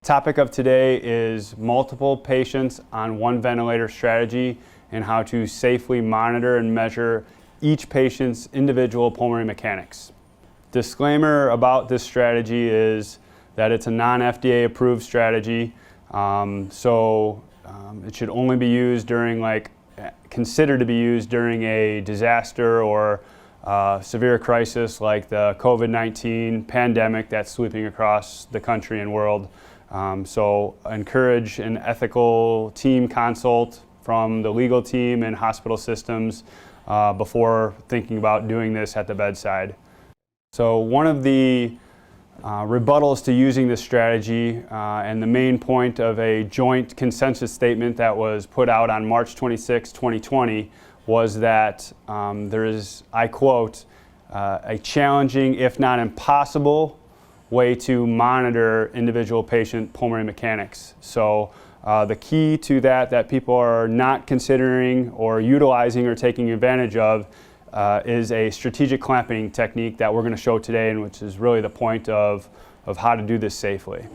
Topic of today is multiple patients on one ventilator strategy and how to safely monitor and measure each patient's individual pulmonary mechanics. Disclaimer about this strategy is that it's a non-FDA approved strategy, so it should only be used during considered to be used during a disaster or severe crisis like the COVID-19 pandemic that's sweeping across the country and world. So encourage an ethical team consult from the legal team and hospital systems before thinking about doing this at the bedside. So one of the rebuttals to using this strategy and the main point of a joint consensus statement that was put out on March 26, 2020 was that there is, I quote, a challenging, if not impossible, way to monitor individual patient pulmonary mechanics. So the key to that people are not considering or utilizing or taking advantage of is a strategic clamping technique that we're going to show today, and which is really the point of how to do this safely.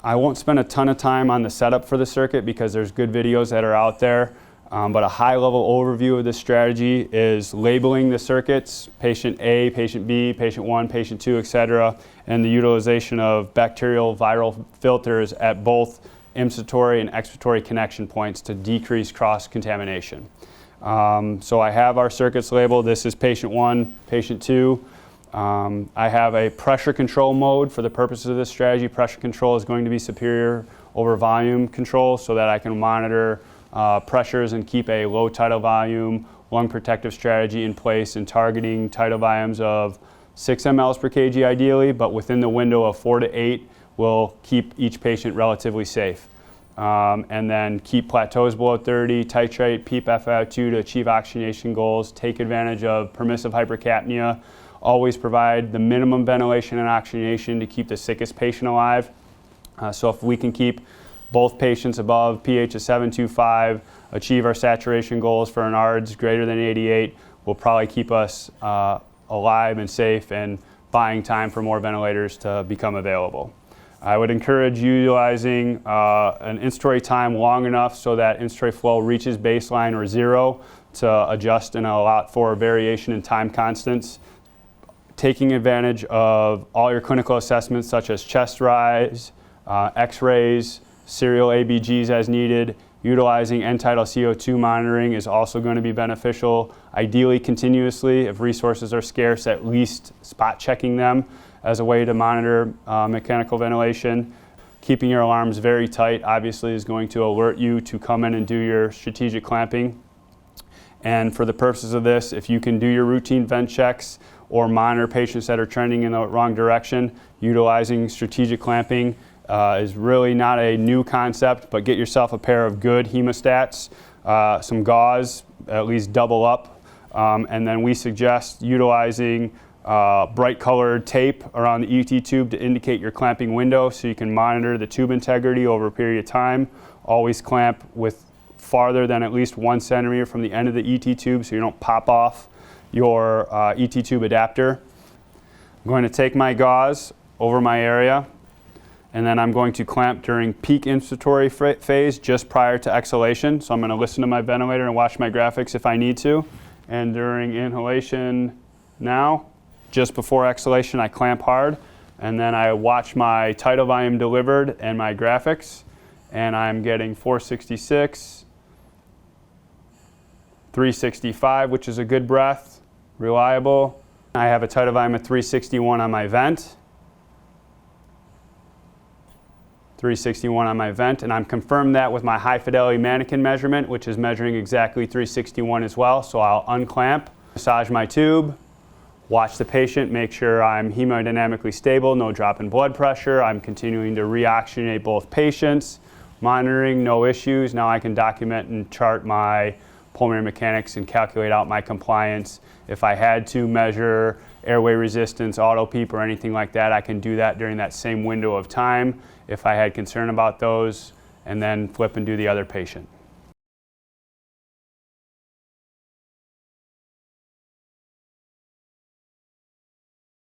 I won't spend a ton of time on the setup for the circuit because there's good videos that are out there. But a high-level overview of this strategy is labeling the circuits, patient A, patient B, patient 1, patient 2, etc., and the utilization of bacterial viral filters at both inspiratory and expiratory connection points to decrease cross-contamination. So I have our circuits labeled. This is patient 1, patient 2. I have a pressure control mode for the purposes of this strategy. Pressure control is going to be superior over volume control so that I can monitor pressures and keep a low tidal volume lung protective strategy in place and targeting tidal volumes of 6 mLs per kg ideally, but within the window of 4 to 8 will keep each patient relatively safe. And then keep plateaus below 30, titrate PEEP FiO2 to achieve oxygenation goals, take advantage of permissive hypercapnia, always provide the minimum ventilation and oxygenation to keep the sickest patient alive. So if we can keep both patients above pH of 7.25, achieve our saturation goals for an ARDS greater than 88, will probably keep us alive and safe and buying time for more ventilators to become available. I would encourage utilizing an inspiratory time long enough so that inspiratory flow reaches baseline or zero to adjust and allow for variation in time constants. Taking advantage of all your clinical assessments such as chest rise, x-rays, serial ABGs as needed. Utilizing end-tidal CO2 monitoring is also going to be beneficial. Ideally continuously, if resources are scarce, at least spot checking them as a way to monitor mechanical ventilation. Keeping your alarms very tight obviously is going to alert you to come in and do your strategic clamping. And for the purposes of this, if you can do your routine vent checks or monitor patients that are trending in the wrong direction, utilizing strategic clamping is really not a new concept, but get yourself a pair of good hemostats, some gauze, at least double up, and then we suggest utilizing bright colored tape around the ET tube to indicate your clamping window so you can monitor the tube integrity over a period of time. Always clamp with farther than at least 1 centimeter from the end of the ET tube so you don't pop off your ET tube adapter. I'm going to take my gauze over my area, and then I'm going to clamp during peak inspiratory phase just prior to exhalation. So I'm going to listen to my ventilator and watch my graphics if I need to. And during inhalation now, just before exhalation, I clamp hard. And then I watch my tidal volume delivered and my graphics. And I'm getting 466, 365, which is a good breath, reliable. I have a tidal volume of 361 on my vent. 361 on my vent, and I'm confirmed that with my high fidelity mannequin measurement, which is measuring exactly 361 as well. So I'll unclamp, massage my tube, watch the patient, make sure I'm hemodynamically stable, no drop in blood pressure. I'm continuing to re-oxygenate both patients, monitoring, no issues. Now I can document and chart my pulmonary mechanics and calculate out my compliance. If I had to measure airway resistance, auto PEEP, or anything like that, I can do that during that same window of time if I had concern about those, and then flip and do the other patient.